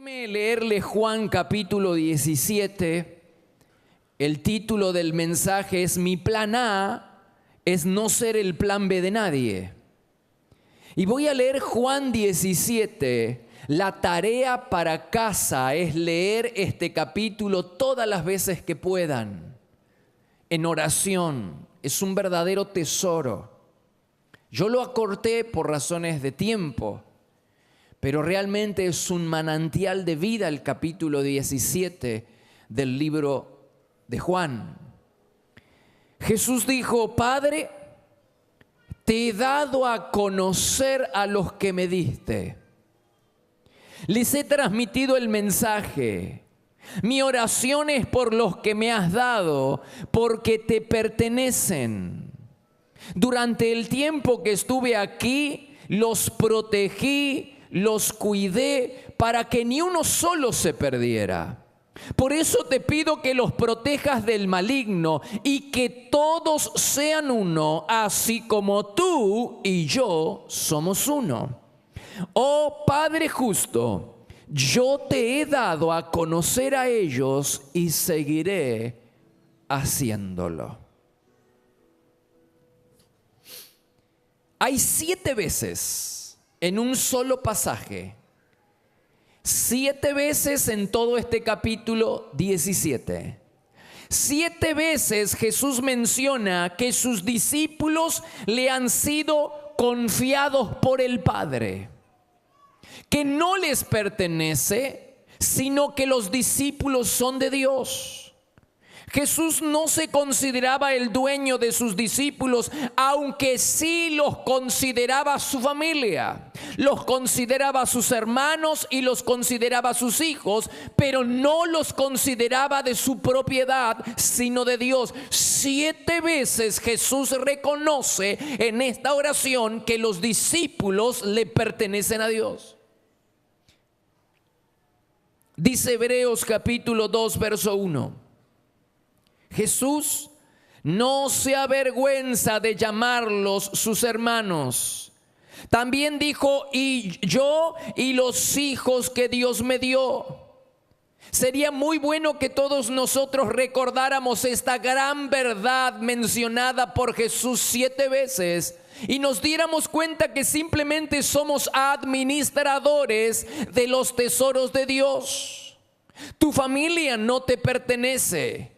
Déjeme leerle Juan capítulo 17. El título del mensaje es Mi plan A es no ser el plan B de nadie. Y voy a leer Juan 17. La tarea para casa es leer este capítulo todas las veces que puedan, en oración. Es un verdadero tesoro. Yo lo acorté por razones de tiempo, pero realmente es un manantial de vida el capítulo 17 del libro de Juan. Jesús dijo: Padre, te he dado a conocer a los que me diste. Les he transmitido el mensaje. Mi oración es por los que me has dado, porque te pertenecen. Durante el tiempo que estuve aquí, los protegí, los cuidé para que ni uno solo se perdiera. Por eso te pido que los protejas del maligno y que todos sean uno, así como tú y yo somos uno. Oh Padre justo, yo te he dado a conocer a ellos y seguiré haciéndolo. Hay 7 veces en un solo pasaje, 7 veces en todo este capítulo 17. 7 veces Jesús menciona que sus discípulos le han sido confiados por el Padre, que no les pertenece, sino que los discípulos son de Dios. Jesús no se consideraba el dueño de sus discípulos, aunque sí los consideraba su familia. Los consideraba sus hermanos y los consideraba sus hijos, pero no los consideraba de su propiedad, sino de Dios. 7 veces Jesús reconoce en esta oración que los discípulos le pertenecen a Dios. Dice Hebreos capítulo 2, verso 1. Jesús no se avergüenza de llamarlos sus hermanos. También dijo: y yo y los hijos que Dios me dio. Sería muy bueno que todos nosotros recordáramos esta gran verdad mencionada por Jesús 7 veces y nos diéramos cuenta que simplemente somos administradores de los tesoros de Dios. Tu familia no te pertenece.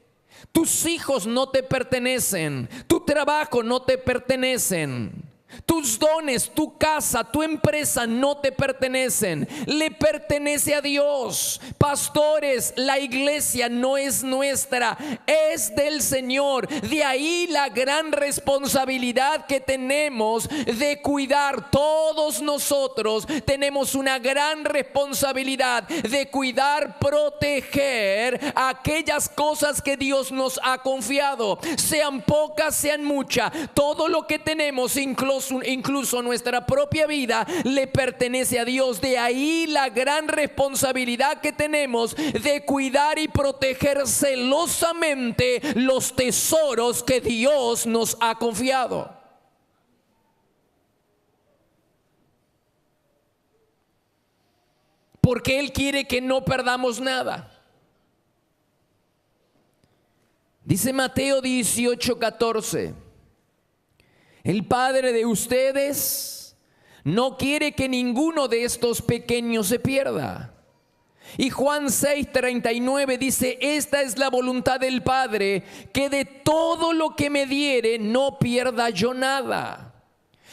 Tus hijos no te pertenecen, tu trabajo no te pertenecen, tus dones, tu casa, tu empresa no te pertenecen, le pertenece a Dios. Pastores, la iglesia no es nuestra, es del Señor. De ahí la gran responsabilidad que tenemos de cuidar. Todos nosotros tenemos una gran responsabilidad de cuidar, proteger aquellas cosas que Dios nos ha confiado. Sean pocas, sean muchas, todo lo que tenemos, incluso nuestra propia vida, le pertenece a Dios. De ahí la gran responsabilidad que tenemos de cuidar y proteger celosamente los tesoros que Dios nos ha confiado. Porque Él quiere que no perdamos nada. Dice Mateo 18:14. El Padre de ustedes no quiere que ninguno de estos pequeños se pierda. Y Juan 6:39 dice: esta es la voluntad del Padre, que de todo lo que me diere no pierda yo nada.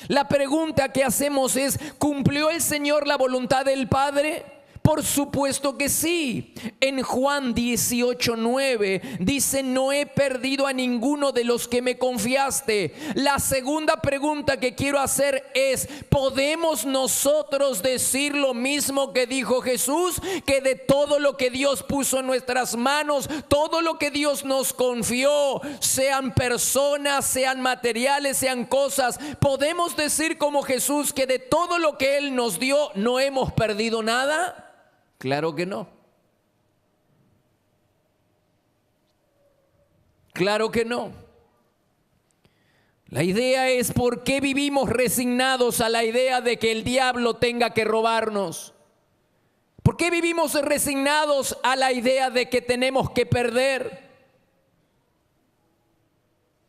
La pregunta que hacemos es: ¿cumplió el Señor la voluntad del Padre? Por supuesto que sí. En Juan 18:9 dice: no he perdido a ninguno de los que me confiaste. La segunda pregunta que quiero hacer es: ¿podemos nosotros decir lo mismo que dijo Jesús? Que de todo lo que Dios puso en nuestras manos, todo lo que Dios nos confió, sean personas, sean materiales, sean cosas, ¿podemos decir como Jesús que de todo lo que Él nos dio no hemos perdido nada? Claro que no. Claro que no. La idea es: ¿por qué vivimos resignados a la idea de que el diablo tenga que robarnos? ¿Por qué vivimos resignados a la idea de que tenemos que perder?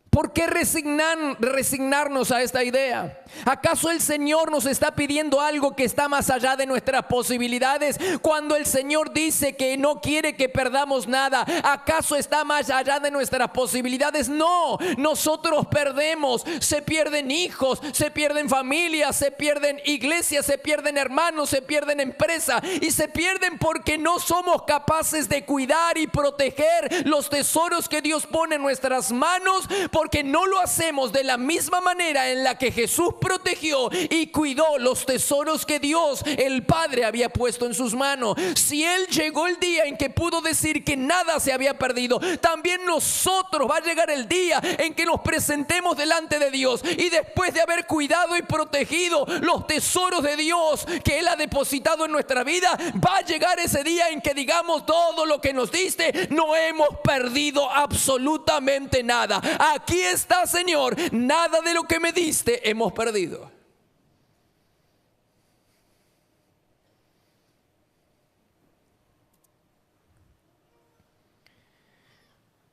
¿Por qué resignarnos a esta idea? ¿Acaso el Señor nos está pidiendo algo que está más allá de nuestras posibilidades? Cuando el Señor dice que no quiere que perdamos nada, ¿acaso está más allá de nuestras posibilidades? No, nosotros perdemos. Se pierden hijos, se pierden familias, se pierden iglesias, se pierden hermanos, se pierden empresas. Y se pierden porque no somos capaces de cuidar y proteger los tesoros que Dios pone en nuestras manos, porque no lo hacemos de la misma manera en la que Jesús protegió y cuidó los tesoros que Dios, el Padre, había puesto en sus manos. Si Él llegó el día en que pudo decir que nada se había perdido, también nosotros va a llegar el día en que nos presentemos delante de Dios, y después de haber cuidado y protegido los tesoros de Dios que Él ha depositado en nuestra vida, va a llegar ese día en que digamos: todo lo que nos diste, no hemos perdido absolutamente nada. Aquí está, Señor, nada de lo que me diste hemos perdido.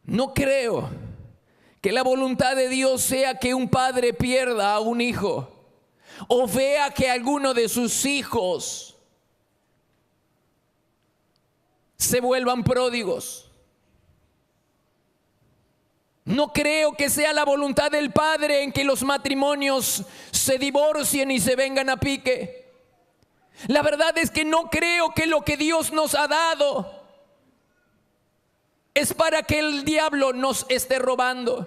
No creo que la voluntad de Dios sea que un padre pierda a un hijo, o vea que alguno de sus hijos se vuelvan pródigos. No creo que sea la voluntad del Padre en que los matrimonios se divorcien y se vengan a pique. La verdad es que no creo que lo que Dios nos ha dado es para que el diablo nos esté robando.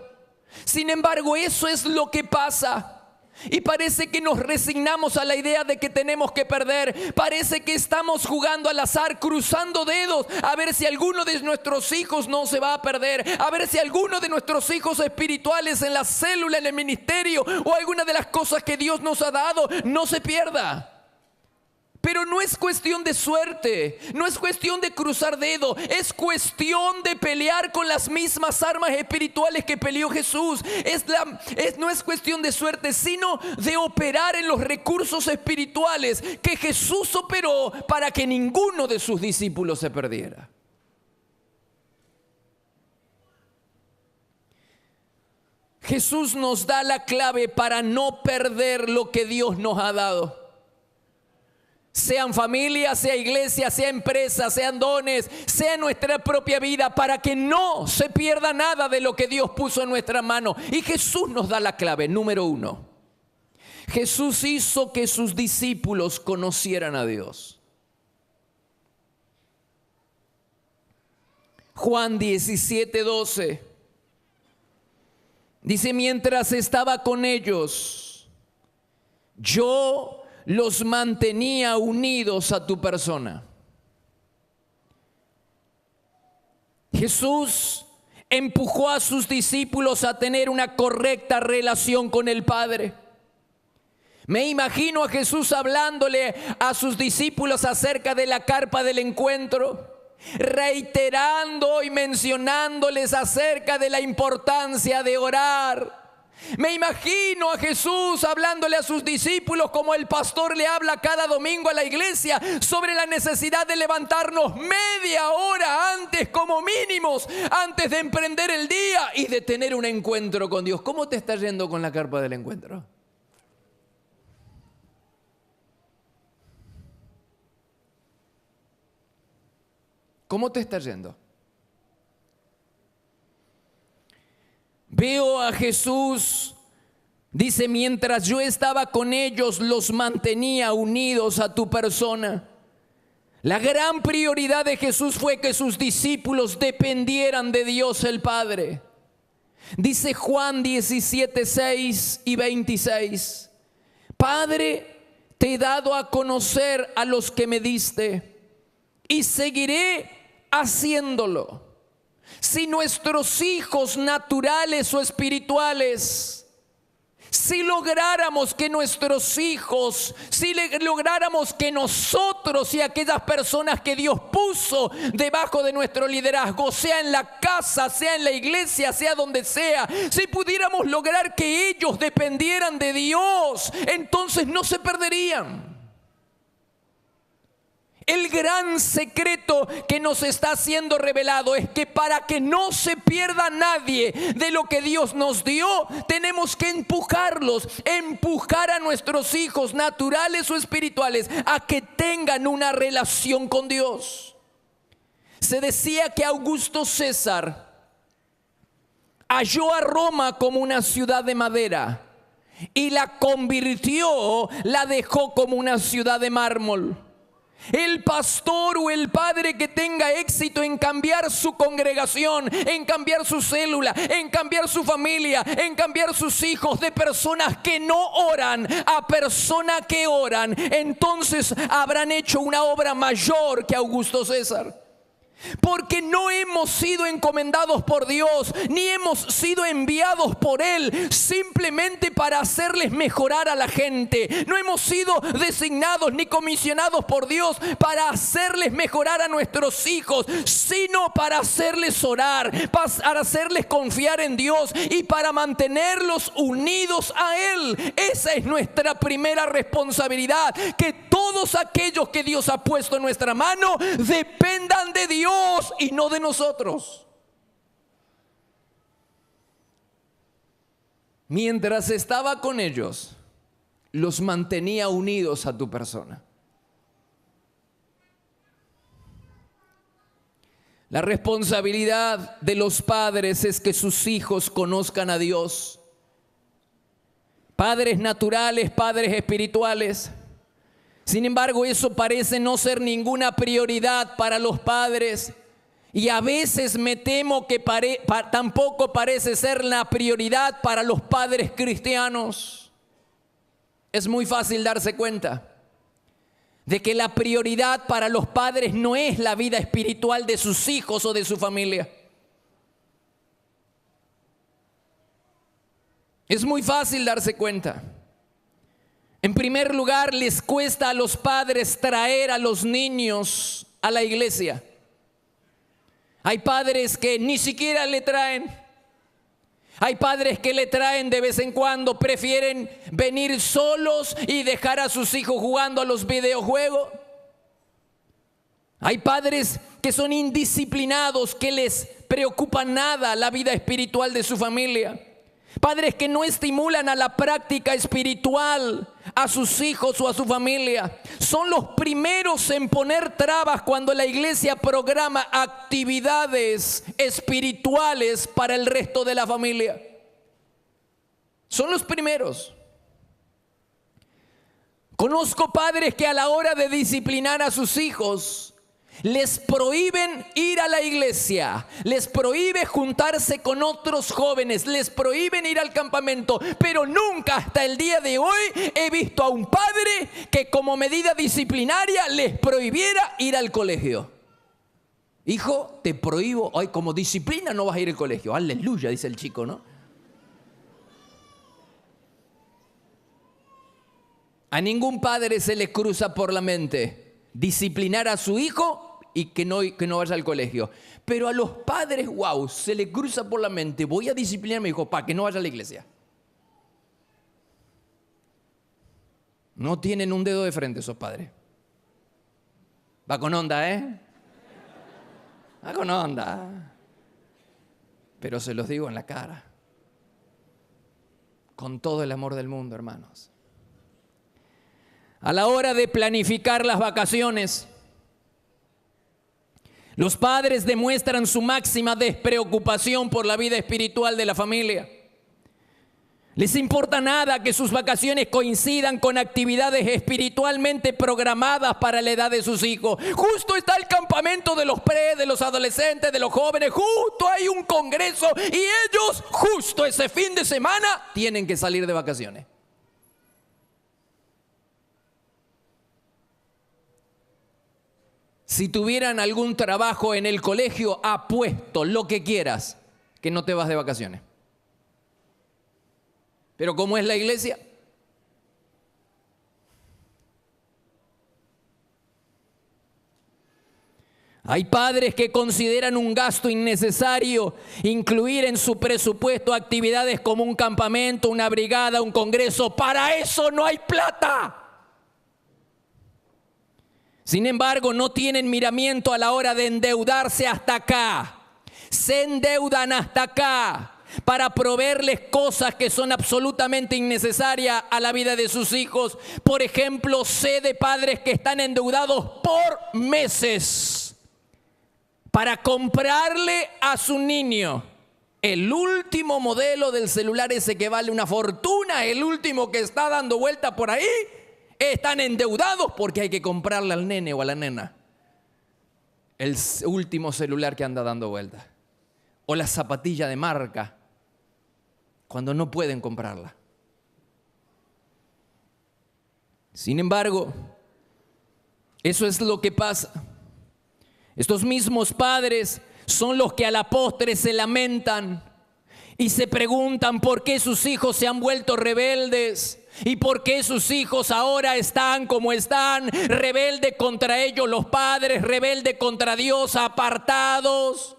Sin embargo, eso es lo que pasa. Y parece que nos resignamos a la idea de que tenemos que perder. Parece que estamos jugando al azar, cruzando dedos, a ver si alguno de nuestros hijos no se va a perder, a ver si alguno de nuestros hijos espirituales en la célula, en el ministerio, o alguna de las cosas que Dios nos ha dado no se pierda. Pero no es cuestión de suerte, no es cuestión de cruzar dedo, es cuestión de pelear con las mismas armas espirituales que peleó Jesús. No es cuestión de suerte, sino de operar en los recursos espirituales que Jesús operó para que ninguno de sus discípulos se perdiera. Jesús nos da la clave para no perder lo que Dios nos ha dado. Sean familias, sea iglesia, sea empresa, sean dones, sea nuestra propia vida, para que no se pierda nada de lo que Dios puso en nuestra mano. Y Jesús nos da la clave. Número 1, Jesús hizo que sus discípulos conocieran a Dios. Juan 17:12 dice: mientras estaba con ellos, yo los mantenía unidos a tu persona. Jesús empujó a sus discípulos a tener una correcta relación con el Padre. Me imagino a Jesús hablándole a sus discípulos acerca de la carpa del encuentro, reiterando y mencionándoles acerca de la importancia de orar. Me imagino a Jesús hablándole a sus discípulos como el pastor le habla cada domingo a la iglesia sobre la necesidad de levantarnos media hora antes, como mínimos, antes de emprender el día y de tener un encuentro con Dios. ¿Cómo te está yendo con la carpa del encuentro? ¿Cómo te está yendo? Veo a Jesús, dice: mientras yo estaba con ellos, los mantenía unidos a tu persona. La gran prioridad de Jesús fue que sus discípulos dependieran de Dios el Padre. Dice Juan 17:6 y 26: Padre, te he dado a conocer a los que me diste, y seguiré haciéndolo. Si nuestros hijos naturales o espirituales, si lográramos que nuestros hijos, si lográramos que nosotros y aquellas personas que Dios puso debajo de nuestro liderazgo, sea en la casa, sea en la iglesia, sea donde sea, si pudiéramos lograr que ellos dependieran de Dios, entonces no se perderían. El gran secreto que nos está siendo revelado es que para que no se pierda nadie de lo que Dios nos dio, tenemos que empujar a nuestros hijos naturales o espirituales a que tengan una relación con Dios. Se decía que Augusto César halló a Roma como una ciudad de madera y la convirtió, la dejó como una ciudad de mármol. El pastor o el padre que tenga éxito en cambiar su congregación, en cambiar su célula, en cambiar su familia, en cambiar sus hijos de personas que no oran a personas que oran, entonces habrán hecho una obra mayor que Augusto César. Porque no hemos sido encomendados por Dios, ni hemos sido enviados por Él simplemente para hacerles mejorar a la gente. No hemos sido designados ni comisionados por Dios para hacerles mejorar a nuestros hijos, sino para hacerles orar, para hacerles confiar en Dios y para mantenerlos unidos a Él. Esa es nuestra primera responsabilidad, que todos aquellos que Dios ha puesto en nuestra mano dependan de Dios y no de nosotros. Mientras estaba con ellos, los mantenía unidos a tu persona. La responsabilidad de los padres es que sus hijos conozcan a Dios. Padres naturales, padres espirituales. Sin embargo, eso parece no ser ninguna prioridad para los padres. Y a veces me temo que tampoco parece ser la prioridad para los padres cristianos. Es muy fácil darse cuenta de que la prioridad para los padres no es la vida espiritual de sus hijos o de su familia. Es muy fácil darse cuenta. En primer lugar, les cuesta a los padres traer a los niños a la iglesia. Hay padres que ni siquiera le traen. Hay padres que le traen de vez en cuando, prefieren venir solos y dejar a sus hijos jugando a los videojuegos. Hay padres que son indisciplinados, que les preocupa nada la vida espiritual de su familia. Padres que no estimulan a la práctica espiritual a sus hijos o a su familia. Son los primeros en poner trabas cuando la iglesia programa actividades espirituales para el resto de la familia. Son los primeros. Conozco padres que a la hora de disciplinar a sus hijos les prohíben ir a la iglesia, les prohíbe juntarse con otros jóvenes, les prohíben ir al campamento, pero nunca hasta el día de hoy he visto a un padre que como medida disciplinaria les prohibiera ir al colegio. Hijo, te prohíbo, ay, como disciplina no vas a ir al colegio. Aleluya, dice el chico, ¿no? A ningún padre se le cruza por la mente disciplinar a su hijo y que no vaya al colegio. Pero a los padres, wow, se le cruza por la mente, voy a disciplinar a mi hijo para que no vaya a la iglesia. No tienen un dedo de frente esos padres. Va con onda, ¿eh? Va con onda. Pero se los digo en la cara. Con todo el amor del mundo, hermanos. A la hora de planificar las vacaciones, los padres demuestran su máxima despreocupación por la vida espiritual de la familia. Les importa nada que sus vacaciones coincidan con actividades espiritualmente programadas para la edad de sus hijos. Justo está el campamento de los de los adolescentes, de los jóvenes. Justo hay un congreso y ellos justo ese fin de semana tienen que salir de vacaciones. Si tuvieran algún trabajo en el colegio, apuesto lo que quieras, que no te vas de vacaciones. Pero ¿cómo es la iglesia? Hay padres que consideran un gasto innecesario incluir en su presupuesto actividades como un campamento, una brigada, un congreso. Para eso no hay plata. Sin embargo, no tienen miramiento a la hora de endeudarse hasta acá. Se endeudan hasta acá para proveerles cosas que son absolutamente innecesarias a la vida de sus hijos. Por ejemplo, sé de padres que están endeudados por meses para comprarle a su niño el último modelo del celular ese que vale una fortuna, el último que está dando vuelta por ahí. Están endeudados porque hay que comprarle al nene o a la nena el último celular que anda dando vuelta. O la zapatilla de marca, cuando no pueden comprarla. Sin embargo, eso es lo que pasa. Estos mismos padres son los que a la postre se lamentan y se preguntan por qué sus hijos se han vuelto rebeldes y por qué sus hijos ahora están como están, rebelde contra ellos los padres, rebelde contra Dios, apartados.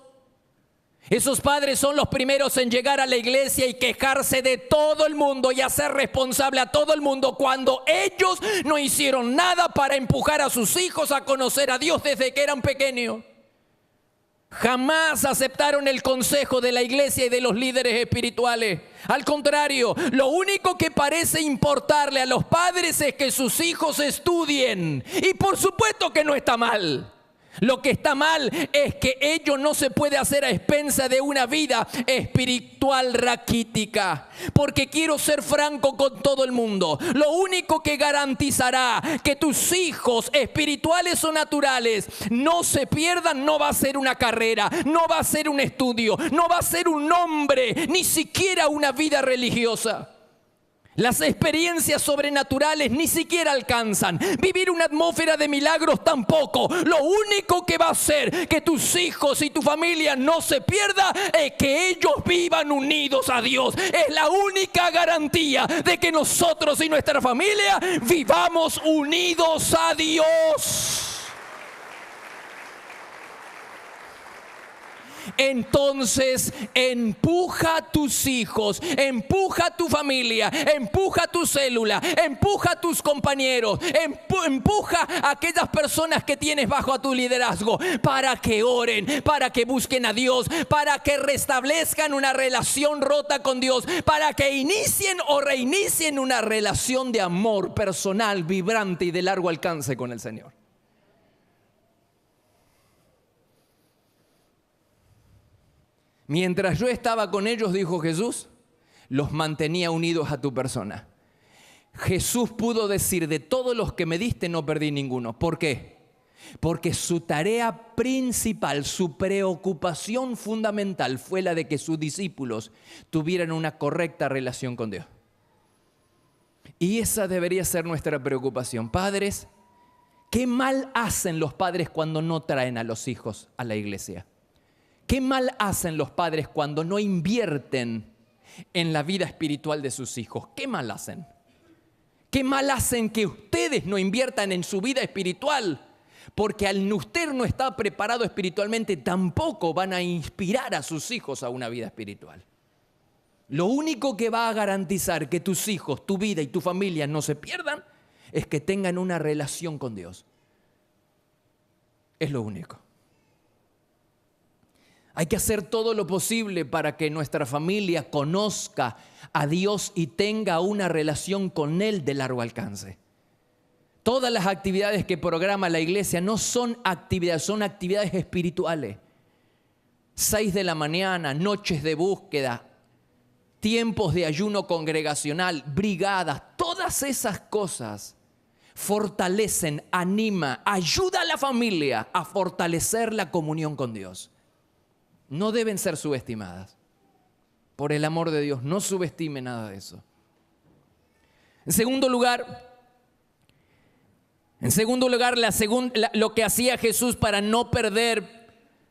Esos padres son los primeros en llegar a la iglesia y quejarse de todo el mundo y hacer responsable a todo el mundo cuando ellos no hicieron nada para empujar a sus hijos a conocer a Dios desde que eran pequeños. Jamás aceptaron el consejo de la iglesia y de los líderes espirituales. Al contrario, lo único que parece importarle a los padres es que sus hijos estudien. Y por supuesto que no está mal. Lo que está mal es que ello no se puede hacer a expensa de una vida espiritual raquítica. Porque quiero ser franco con todo el mundo. Lo único que garantizará que tus hijos espirituales o naturales no se pierdan no va a ser una carrera, no va a ser un estudio, no va a ser un nombre, ni siquiera una vida religiosa. Las experiencias sobrenaturales ni siquiera alcanzan. Vivir una atmósfera de milagros tampoco. Lo único que va a hacer que tus hijos y tu familia no se pierda es que ellos vivan unidos a Dios. Es la única garantía de que nosotros y nuestra familia vivamos unidos a Dios. Entonces empuja a tus hijos, empuja a tu familia, empuja a tu célula, empuja a tus compañeros, empuja a aquellas personas que tienes bajo tu liderazgo para que oren, para que busquen a Dios, para que restablezcan una relación rota con Dios, para que inicien o reinicien una relación de amor personal, vibrante y de largo alcance con el Señor. Mientras yo estaba con ellos, dijo Jesús, los mantenía unidos a tu persona. Jesús pudo decir, de todos los que me diste no perdí ninguno. ¿Por qué? Porque su tarea principal, su preocupación fundamental fue la de que sus discípulos tuvieran una correcta relación con Dios. Y esa debería ser nuestra preocupación. Padres, ¿qué mal hacen los padres cuando no traen a los hijos a la iglesia? ¿Qué mal hacen los padres cuando no invierten en la vida espiritual de sus hijos? ¿Qué mal hacen? ¿Qué mal hacen que ustedes no inviertan en su vida espiritual? Porque al usted no estar preparado espiritualmente, tampoco van a inspirar a sus hijos a una vida espiritual. Lo único que va a garantizar que tus hijos, tu vida y tu familia no se pierdan es que tengan una relación con Dios. Es lo único. Hay que hacer todo lo posible para que nuestra familia conozca a Dios y tenga una relación con Él de largo alcance. Todas las actividades que programa la iglesia no son actividades, son actividades espirituales. 6 de la mañana, noches de búsqueda, tiempos de ayuno congregacional, brigadas, todas esas cosas fortalecen, anima, ayuda a la familia a fortalecer la comunión con Dios. No deben ser subestimadas. Por el amor de Dios, no subestime nada de eso. En segundo lugar, lo que hacía Jesús para no perder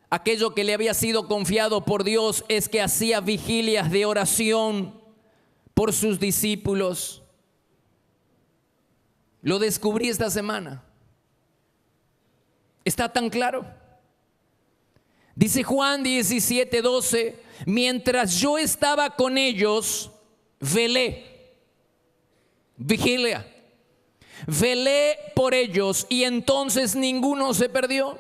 aquello que le había sido confiado por Dios es que hacía vigilias de oración por sus discípulos. Lo descubrí esta semana. ¿Está tan claro? Dice Juan 17:12, mientras yo estaba con ellos, velé, vigilia. velé por ellos y entonces ninguno se perdió.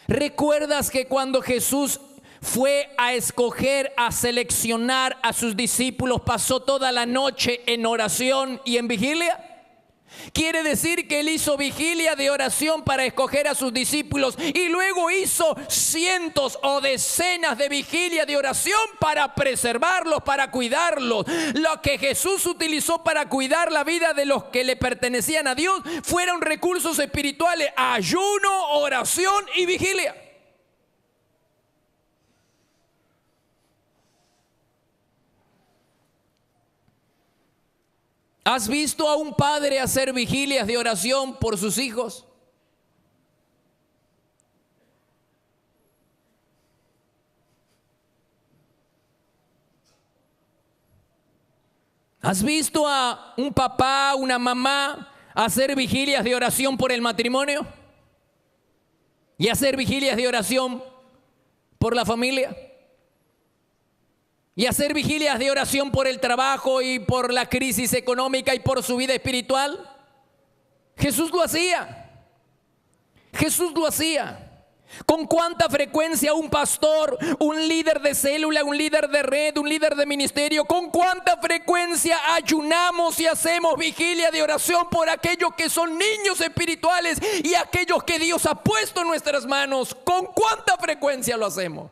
¿Recuerdas que cuando Jesús fue a escoger, a seleccionar a sus discípulos, pasó toda la noche en oración y en vigilia? Quiere decir que él hizo vigilia de oración para escoger a sus discípulos y luego hizo cientos o decenas de vigilia de oración para preservarlos, para cuidarlos. Lo que Jesús utilizó para cuidar la vida de los que le pertenecían a Dios fueron recursos espirituales: ayuno, oración y vigilia. ¿Has visto a un padre hacer vigilias de oración por sus hijos? ¿Has visto a un papá, una mamá hacer vigilias de oración por el matrimonio? ¿Y hacer vigilias de oración por la familia? ¿Y hacer vigilias de oración por el trabajo y por la crisis económica y por su vida espiritual? Jesús lo hacía. Jesús lo hacía. ¿Con cuánta frecuencia un pastor, un líder de célula, un líder de red, un líder de ministerio, con cuánta frecuencia ayunamos y hacemos vigilia de oración por aquellos que son niños espirituales y aquellos que Dios ha puesto en nuestras manos? ¿Con cuánta frecuencia lo hacemos?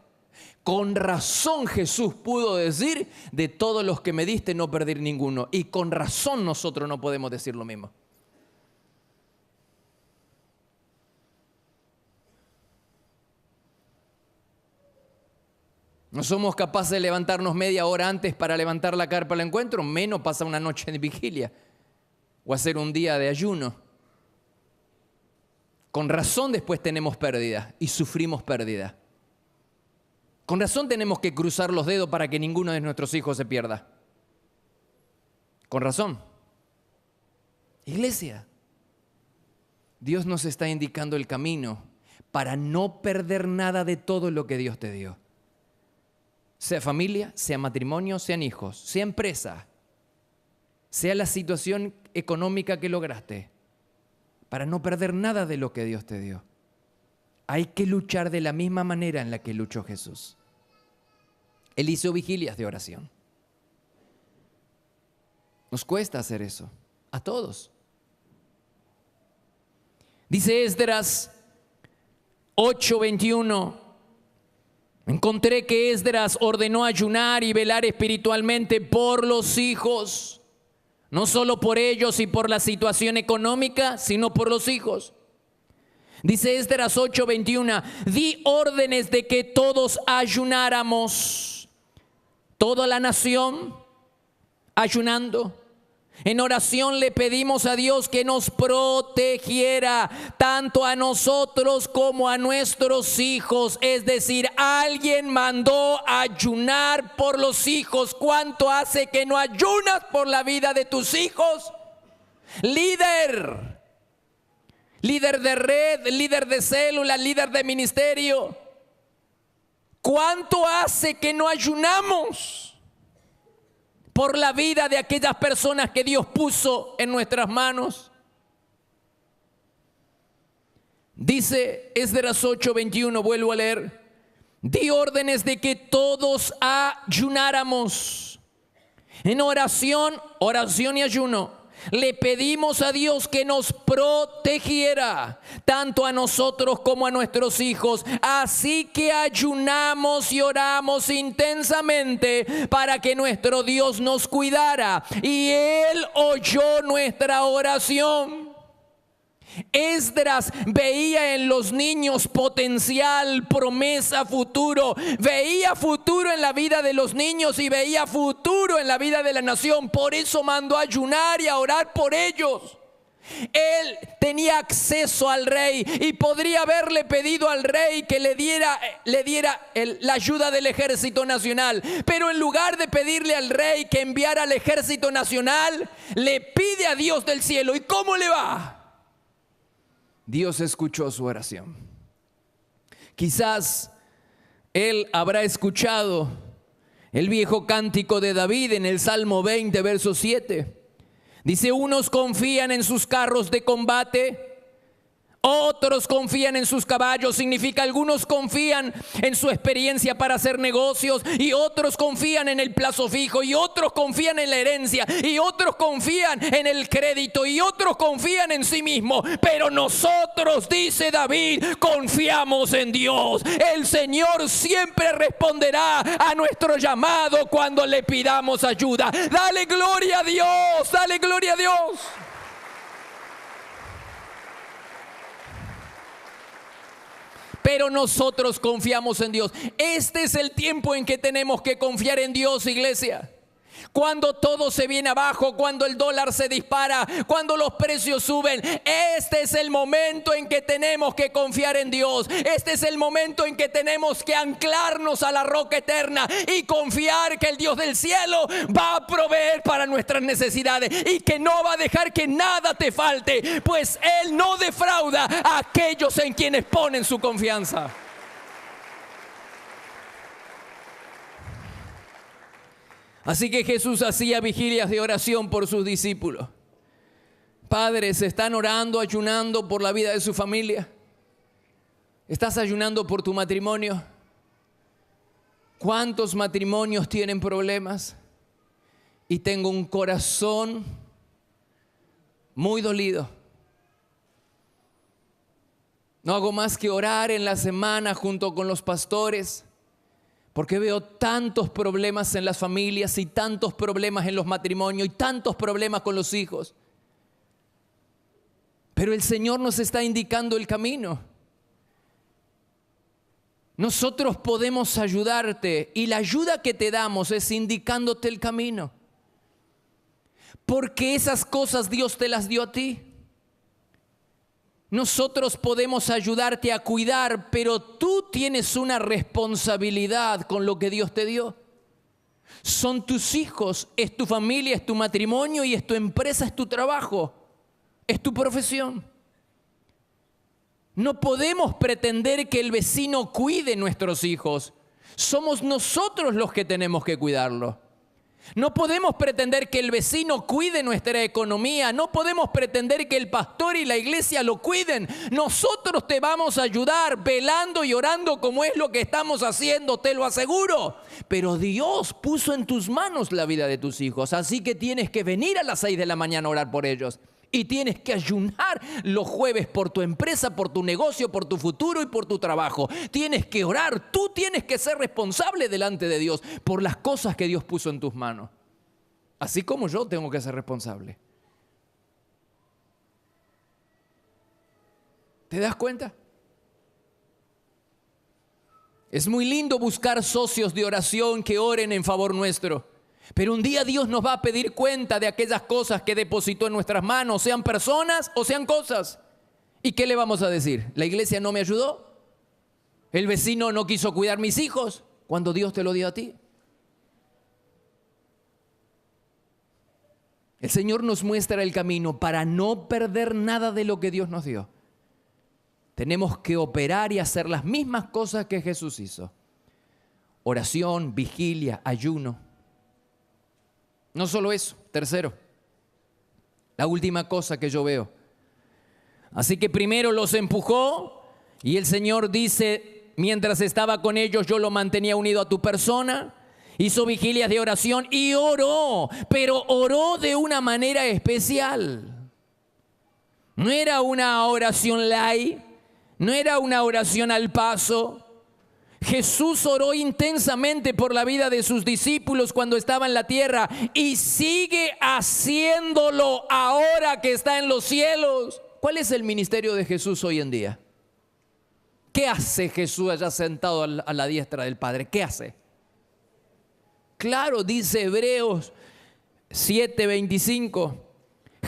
Con razón Jesús pudo decir: de todos los que me diste no perdí ninguno. Y con razón nosotros no podemos decir lo mismo. No somos capaces de levantarnos media hora antes para levantar la carpa al encuentro, menos pasar una noche de vigilia o hacer un día de ayuno. Con razón después tenemos pérdida y sufrimos pérdida. Con razón tenemos que cruzar los dedos para que ninguno de nuestros hijos se pierda. Con razón. Iglesia, Dios nos está indicando el camino para no perder nada de todo lo que Dios te dio. Sea familia, sea matrimonio, sean hijos, sea empresa, sea la situación económica que lograste, para no perder nada de lo que Dios te dio. Hay que luchar de la misma manera en la que luchó Jesús. Él hizo vigilias de oración. Nos cuesta hacer eso, a todos. Dice Esdras 8:21. Encontré que Esdras ordenó ayunar y velar espiritualmente por los hijos. No solo por ellos y por la situación económica, sino por los hijos. Dice Esdras 8:21, di órdenes de que todos ayunáramos, toda la nación ayunando. En oración le pedimos a Dios que nos protegiera tanto a nosotros como a nuestros hijos. Es decir, alguien mandó a ayunar por los hijos. ¿Cuánto hace que no ayunas por la vida de tus hijos? Líder de red, líder de célula, líder de ministerio. ¿Cuánto hace que no ayunamos por la vida de aquellas personas que Dios puso en nuestras manos? Dice Esdras 8:21, vuelvo a leer. Di órdenes de que todos ayunáramos. En oración y ayuno le pedimos a Dios que nos protegiera, tanto a nosotros como a nuestros hijos. Así que ayunamos y oramos intensamente para que nuestro Dios nos cuidara. Y Él oyó nuestra oración. Esdras veía en los niños potencial, promesa, futuro. Veía futuro en la vida de los niños y veía futuro en la vida de la nación. Por eso mandó a ayunar y a orar por ellos. Él tenía acceso al rey y podría haberle pedido al rey que le diera la ayuda del ejército nacional. Pero en lugar de pedirle al rey que enviara al ejército nacional, le pide a Dios del cielo. ¿Y cómo le va? Dios escuchó su oración. Quizás él habrá escuchado el viejo cántico de David en el Salmo 20, verso 7. Dice, unos confían en sus carros de combate, otros confían en sus caballos. Significa, algunos confían en su experiencia para hacer negocios, y otros confían en el plazo fijo, y otros confían en la herencia, y otros confían en el crédito, y otros confían en sí mismos. Pero nosotros, dice David, confiamos en Dios. El Señor siempre responderá a nuestro llamado cuando le pidamos ayuda. Dale gloria a Dios, dale gloria a Dios. Pero nosotros confiamos en Dios. Este es el tiempo en que tenemos que confiar en Dios, iglesia. Cuando todo se viene abajo, cuando el dólar se dispara, cuando los precios suben, este es el momento en que tenemos que confiar en Dios. Este es el momento en que tenemos que anclarnos a la roca eterna y confiar que el Dios del cielo va a proveer para nuestras necesidades y que no va a dejar que nada te falte, pues Él no defrauda a aquellos en quienes ponen su confianza. Así que Jesús hacía vigilias de oración por sus discípulos. Padres, ¿están orando, ayunando por la vida de su familia? ¿Estás ayunando por tu matrimonio? ¿Cuántos matrimonios tienen problemas? Y tengo un corazón muy dolido. No hago más que orar en la semana junto con los pastores, porque veo tantos problemas en las familias y tantos problemas en los matrimonios y tantos problemas con los hijos. Pero el Señor nos está indicando el camino. Nosotros podemos ayudarte y la ayuda que te damos es indicándote el camino. Porque esas cosas Dios te las dio a ti. Nosotros podemos ayudarte a cuidar, pero tú tienes una responsabilidad con lo que Dios te dio. Son tus hijos, es tu familia, es tu matrimonio y es tu empresa, es tu trabajo, es tu profesión. No podemos pretender que el vecino cuide nuestros hijos. Somos nosotros los que tenemos que cuidarlos. No podemos pretender que el vecino cuide nuestra economía. No podemos pretender que el pastor y la iglesia lo cuiden. Nosotros te vamos a ayudar velando y orando como es lo que estamos haciendo, te lo aseguro. Pero Dios puso en tus manos la vida de tus hijos. Así que tienes que venir a las 6 de la mañana a orar por ellos. Y tienes que ayunar los jueves por tu empresa, por tu negocio, por tu futuro y por tu trabajo. Tienes que orar. Tú tienes que ser responsable delante de Dios por las cosas que Dios puso en tus manos. Así como yo tengo que ser responsable. ¿Te das cuenta? Es muy lindo buscar socios de oración que oren en favor nuestro. Pero un día Dios nos va a pedir cuenta de aquellas cosas que depositó en nuestras manos, sean personas o sean cosas. ¿Y qué le vamos a decir? ¿La iglesia no me ayudó? ¿El vecino no quiso cuidar mis hijos cuando Dios te lo dio a ti? El Señor nos muestra el camino para no perder nada de lo que Dios nos dio. Tenemos que operar y hacer las mismas cosas que Jesús hizo. Oración, vigilia, ayuno. No solo eso, tercero, la última cosa que yo veo. Así que primero los empujó y el Señor dice, mientras estaba con ellos yo lo mantenía unido a tu persona. Hizo vigilias de oración y oró, pero oró de una manera especial. No era una oración light, no era una oración al paso. Jesús oró intensamente por la vida de sus discípulos cuando estaba en la tierra y sigue haciéndolo ahora que está en los cielos. ¿Cuál es el ministerio de Jesús hoy en día? ¿Qué hace Jesús allá sentado a la diestra del Padre? ¿Qué hace? Claro, dice Hebreos 7:25,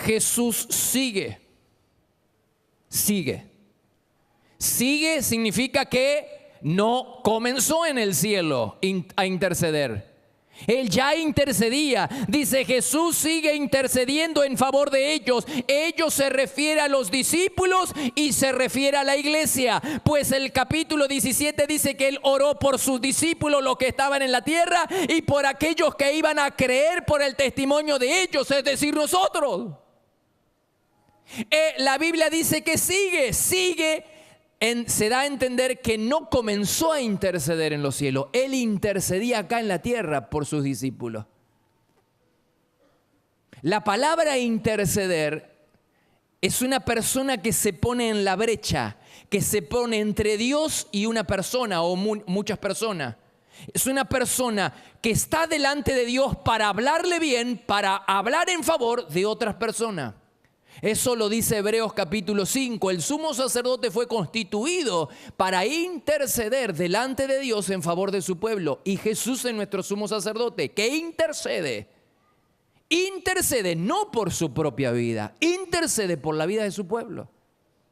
Jesús sigue. Sigue significa que no comenzó en el cielo a interceder. Él ya intercedía. Dice, Jesús sigue intercediendo en favor de ellos. Ellos se refiere a los discípulos y se refiere a la iglesia. Pues el capítulo 17 dice que Él oró por sus discípulos, los que estaban en la tierra, y por aquellos que iban a creer por el testimonio de ellos, es decir, nosotros. La Biblia dice que sigue. Se da a entender que no comenzó a interceder en los cielos. Él intercedía acá en la tierra por sus discípulos. La palabra interceder es una persona que se pone en la brecha, que se pone entre Dios y una persona o muchas personas. Es una persona que está delante de Dios para hablarle bien, para hablar en favor de otras personas. Eso lo dice Hebreos capítulo 5. El sumo sacerdote fue constituido para interceder delante de Dios en favor de su pueblo. Y Jesús es nuestro sumo sacerdote que intercede. Intercede no por su propia vida, intercede por la vida de su pueblo.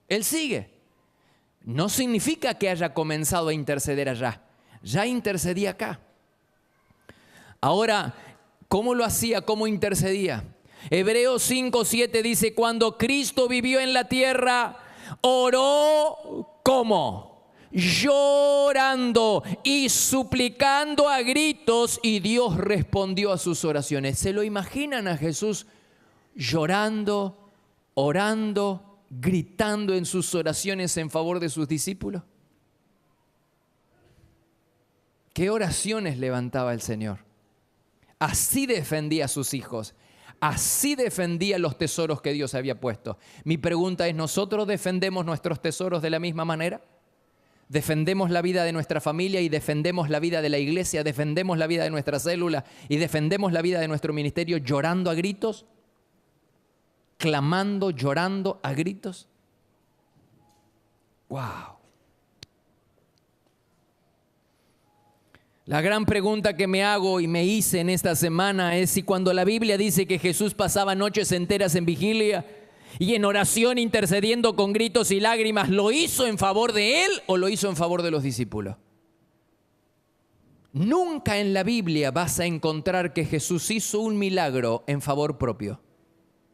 Él sigue. No significa que haya comenzado a interceder allá. Ya intercedía acá. Ahora, ¿cómo lo hacía? ¿Cómo intercedía? Hebreos 5:7 dice, cuando Cristo vivió en la tierra, oró ¿cómo? Llorando y suplicando a gritos, y Dios respondió a sus oraciones. ¿Se lo imaginan a Jesús llorando, orando, gritando en sus oraciones en favor de sus discípulos? ¿Qué oraciones levantaba el Señor? Así defendía a sus hijos. Así defendía los tesoros que Dios había puesto. Mi pregunta es, ¿nosotros defendemos nuestros tesoros de la misma manera? ¿Defendemos la vida de nuestra familia y defendemos la vida de la iglesia? ¿Defendemos la vida de nuestra célula y defendemos la vida de nuestro ministerio llorando a gritos? ¿Clamando, llorando a gritos? ¡Wow! La gran pregunta que me hago y me hice en esta semana es si cuando la Biblia dice que Jesús pasaba noches enteras en vigilia y en oración intercediendo con gritos y lágrimas, ¿lo hizo en favor de Él o lo hizo en favor de los discípulos? Nunca en la Biblia vas a encontrar que Jesús hizo un milagro en favor propio.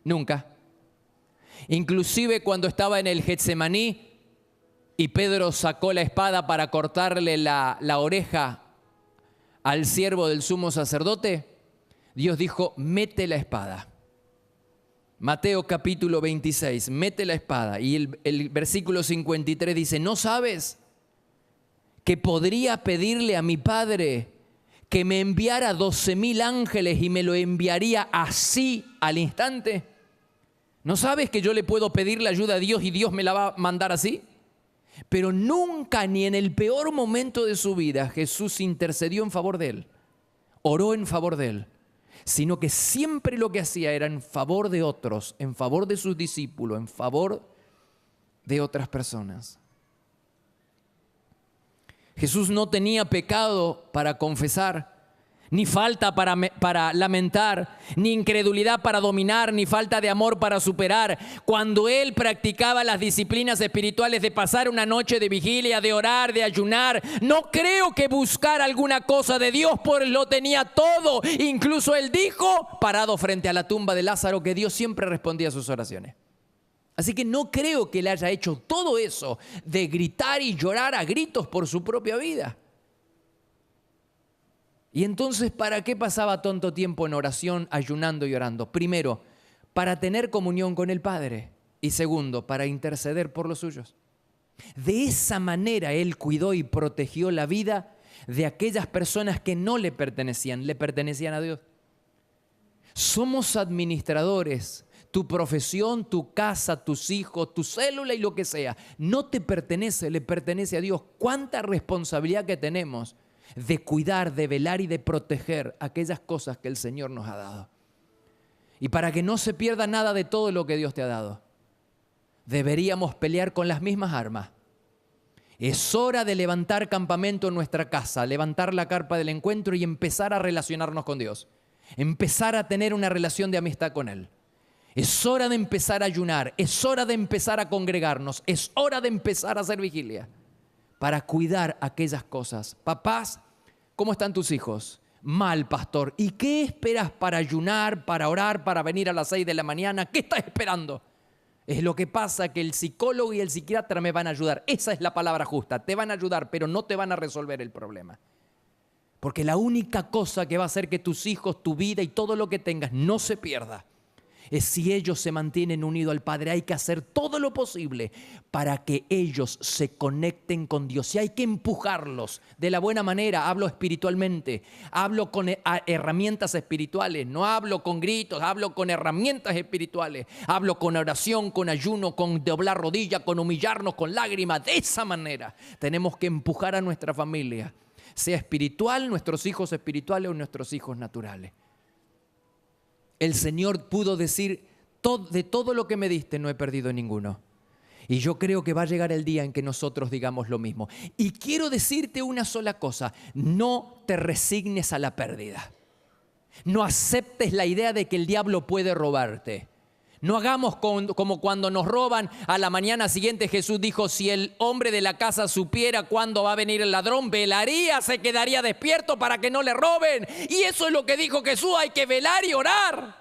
Nunca. Inclusive cuando estaba en el Getsemaní y Pedro sacó la espada para cortarle la oreja al siervo del sumo sacerdote, Dios dijo, mete la espada. Mateo capítulo 26, mete la espada. Y el versículo 53 dice, ¿no sabes que podría pedirle a mi Padre que me enviara 12,000 ángeles y me lo enviaría así al instante? ¿No sabes que yo le puedo pedir la ayuda a Dios y Dios me la va a mandar así? Pero nunca, ni en el peor momento de su vida, Jesús intercedió en favor de él, oró en favor de él, sino que siempre lo que hacía era en favor de otros, en favor de sus discípulos, en favor de otras personas. Jesús no tenía pecado para confesar, ni falta para lamentar, ni incredulidad para dominar, ni falta de amor para superar. Cuando Él practicaba las disciplinas espirituales de pasar una noche de vigilia, de orar, de ayunar, no creo que buscar alguna cosa de Dios, pues lo tenía todo. Incluso Él dijo, parado frente a la tumba de Lázaro, que Dios siempre respondía a sus oraciones. Así que no creo que Él haya hecho todo eso de gritar y llorar a gritos por su propia vida. Y entonces, ¿para qué pasaba tanto tiempo en oración, ayunando y orando? Primero, para tener comunión con el Padre. Y segundo, para interceder por los suyos. De esa manera Él cuidó y protegió la vida de aquellas personas que no le pertenecían a Dios. Somos administradores. Tu profesión, tu casa, tus hijos, tu célula y lo que sea, no te pertenece, le pertenece a Dios. ¿Cuánta responsabilidad que tenemos de cuidar, de velar y de proteger aquellas cosas que el Señor nos ha dado? Y para que no se pierda nada de todo lo que Dios te ha dado, deberíamos pelear con las mismas armas. Es hora de levantar campamento en nuestra casa, levantar la carpa del encuentro y empezar a relacionarnos con Dios. Empezar a tener una relación de amistad con Él. Es hora de empezar a ayunar, es hora de empezar a congregarnos, es hora de empezar a hacer vigilia para cuidar aquellas cosas. Papás, ¿cómo están tus hijos? Mal, pastor. ¿Y qué esperas para ayunar, para orar, para venir a las 6 de la mañana? ¿Qué estás esperando? Es lo que pasa, que el psicólogo y el psiquiatra me van a ayudar. Esa es la palabra justa. Te van a ayudar, pero no te van a resolver el problema. Porque la única cosa que va a hacer que tus hijos, tu vida y todo lo que tengas no se pierda es si ellos se mantienen unidos al Padre. Hay que hacer todo lo posible para que ellos se conecten con Dios. Y hay que empujarlos de la buena manera. Hablo espiritualmente, hablo con herramientas espirituales. No hablo con gritos, hablo con herramientas espirituales. Hablo con oración, con ayuno, con doblar rodilla, con humillarnos, con lágrimas. De esa manera tenemos que empujar a nuestra familia, sea espiritual, nuestros hijos espirituales o nuestros hijos naturales. El Señor pudo decir, de todo lo que me diste no he perdido ninguno. Y yo creo que va a llegar el día en que nosotros digamos lo mismo. Y quiero decirte una sola cosa: no te resignes a la pérdida. No aceptes la idea de que el diablo puede robarte. No hagamos como cuando nos roban a la mañana siguiente. Jesús dijo, si el hombre de la casa supiera cuándo va a venir el ladrón, velaría, se quedaría despierto para que no le roben. Y eso es lo que dijo Jesús, hay que velar y orar.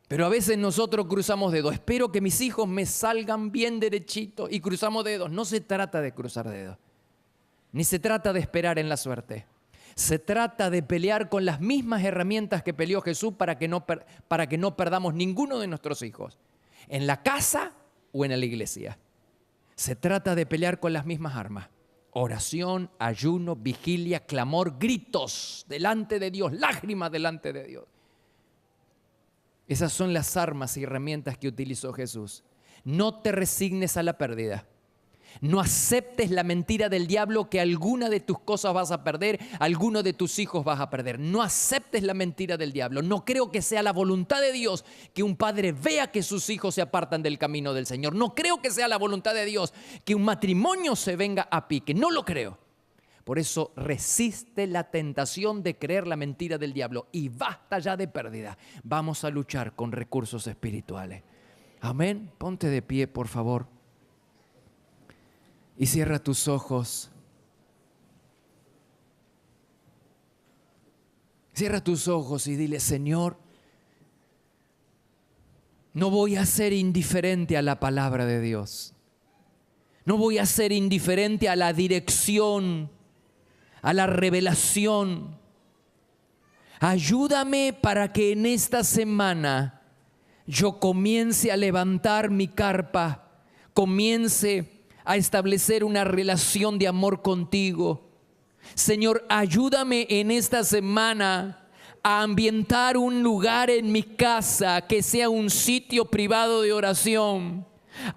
Pero a veces nosotros cruzamos dedos. Espero que mis hijos me salgan bien derechitos, y cruzamos dedos. No se trata de cruzar dedos, ni se trata de esperar en la suerte. Se trata de pelear con las mismas herramientas que peleó Jesús para que no perdamos ninguno de nuestros hijos, en la casa o en la iglesia. Se trata de pelear con las mismas armas: oración, ayuno, vigilia, clamor, gritos delante de Dios, lágrimas delante de Dios. Esas son las armas y herramientas que utilizó Jesús. No te resignes a la pérdida. No aceptes la mentira del diablo que alguna de tus cosas vas a perder, alguno de tus hijos vas a perder. No aceptes la mentira del diablo. No creo que sea la voluntad de Dios que un padre vea que sus hijos se apartan del camino del Señor. No creo que sea la voluntad de Dios que un matrimonio se venga a pique. No lo creo. Por eso resiste la tentación de creer la mentira del diablo y basta ya de pérdida. Vamos a luchar con recursos espirituales. Amén. Ponte de pie, por favor. Y cierra tus ojos. Cierra tus ojos y dile, Señor, no voy a ser indiferente a la palabra de Dios. No voy a ser indiferente a la dirección, a la revelación. Ayúdame para que en esta semana yo comience a levantar mi carpa, comience a establecer una relación de amor contigo. Señor, ayúdame en esta semana a ambientar un lugar en mi casa que sea un sitio privado de oración.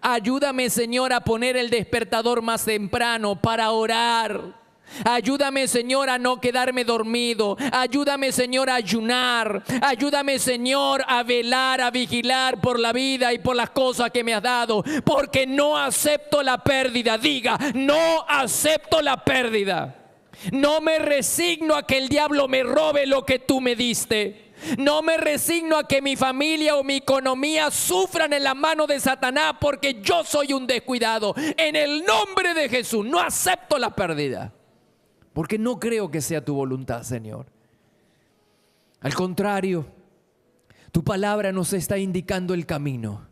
Ayúdame, Señor, a poner el despertador más temprano para orar. Ayúdame, Señor, a no quedarme dormido. Ayúdame, Señor, a ayunar. Ayúdame, Señor, a velar, a vigilar por la vida y por las cosas que me has dado. Porque no acepto la pérdida. Diga, no acepto la pérdida. No me resigno a que el diablo me robe lo que tú me diste. No me resigno a que mi familia o mi economía sufran en la mano de Satanás porque yo soy un descuidado. En el nombre de Jesús, no acepto la pérdida. Porque no creo que sea tu voluntad, Señor. Al contrario, tu palabra nos está indicando el camino.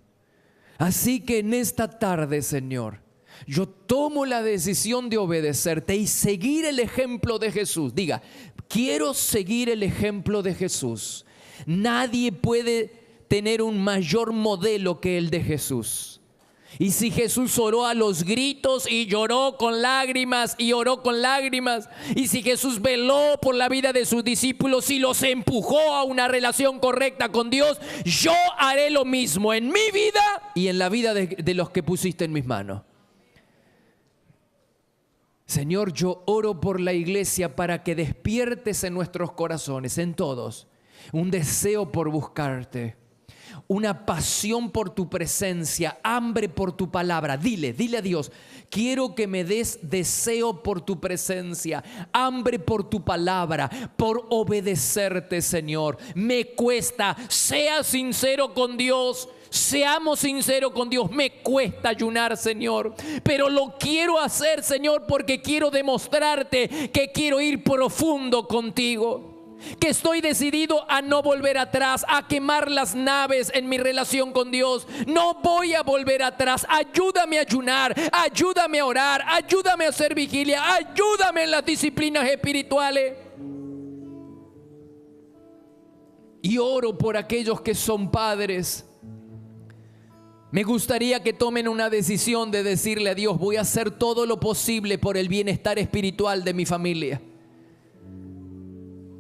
Así que en esta tarde, Señor, yo tomo la decisión de obedecerte y seguir el ejemplo de Jesús. Diga, quiero seguir el ejemplo de Jesús. Nadie puede tener un mayor modelo que el de Jesús. Y si Jesús oró a los gritos y lloró con lágrimas y oró con lágrimas, y si Jesús veló por la vida de sus discípulos y los empujó a una relación correcta con Dios, yo haré lo mismo en mi vida y en la vida de los que pusiste en mis manos. Señor, yo oro por la iglesia para que despiertes en nuestros corazones, en todos, un deseo por buscarte, una pasión por tu presencia, hambre por tu palabra. Dile a Dios, quiero que me des deseo por tu presencia, hambre por tu palabra, por obedecerte, Señor. Me cuesta, sea sincero con Dios. Seamos sinceros con Dios, me cuesta ayunar, Señor, pero lo quiero hacer, Señor, porque quiero demostrarte que quiero ir profundo contigo, que estoy decidido a no volver atrás, a quemar las naves en mi relación con Dios. No voy a volver atrás. Ayúdame a ayunar, ayúdame a orar, ayúdame a hacer vigilia, ayúdame en las disciplinas espirituales. Y oro por aquellos que son padres. Me gustaría que tomen una decisión de decirle a Dios: voy a hacer todo lo posible por el bienestar espiritual de mi familia.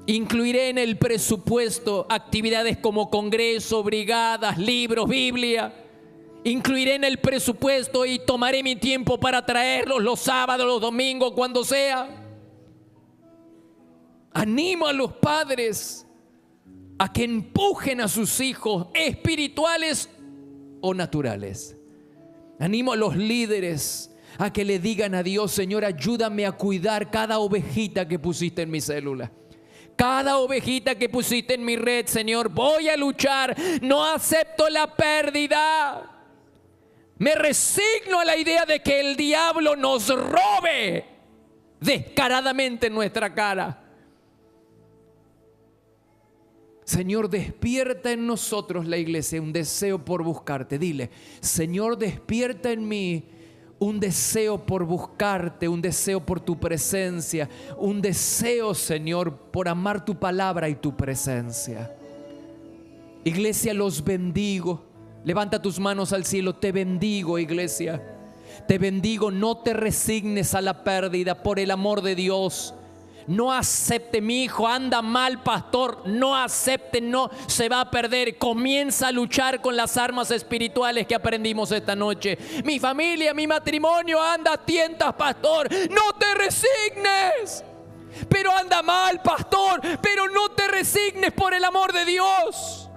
Incluiré en el presupuesto actividades como congreso, brigadas, libros, Biblia. Incluiré en el presupuesto y tomaré mi tiempo para traerlos los sábados, los domingos, cuando sea. Animo a los padres a que empujen a sus hijos, espirituales o naturales. Animo a los líderes a que le digan a Dios: Señor, ayúdame a cuidar cada ovejita que pusiste en mi célula, cada ovejita que pusiste en mi red. Señor, voy a luchar, no acepto la pérdida. Me resigno a la idea de que el diablo nos robe descaradamente en nuestra cara. Señor, despierta en nosotros, la iglesia, un deseo por buscarte. Dile: Señor, despierta en mí un deseo por buscarte, un deseo por tu presencia, un deseo, Señor, por amar tu palabra y tu presencia. Iglesia, los bendigo. Levanta tus manos al cielo. Te bendigo, iglesia. Te bendigo. No te resignes a la pérdida, por el amor de Dios. No acepte: mi hijo anda mal, pastor. No acepte, no se va a perder. Comienza a luchar con las armas espirituales que aprendimos esta noche. Mi familia, mi matrimonio anda a tientas, pastor. No te resignes. Pero anda mal, pastor. Pero no te resignes, por el amor de Dios.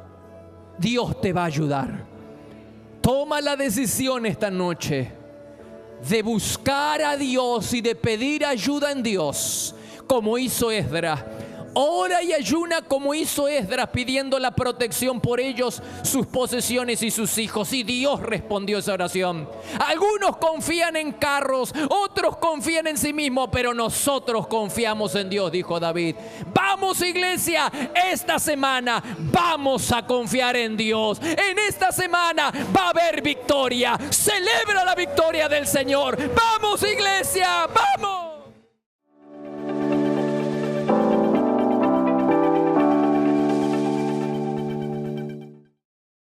Dios te va a ayudar. Toma la decisión esta noche de buscar a Dios y de pedir ayuda en Dios, como hizo Esdras. Ora y ayuna como hizo Esdras, pidiendo la protección por ellos, sus posesiones y sus hijos. Y Dios respondió esa oración. Algunos confían en carros, otros confían en sí mismos, pero nosotros confiamos en Dios, dijo David. Vamos, iglesia, esta semana vamos a confiar en Dios. En esta semana va a haber victoria. Celebra la victoria del Señor. Vamos, iglesia, vamos.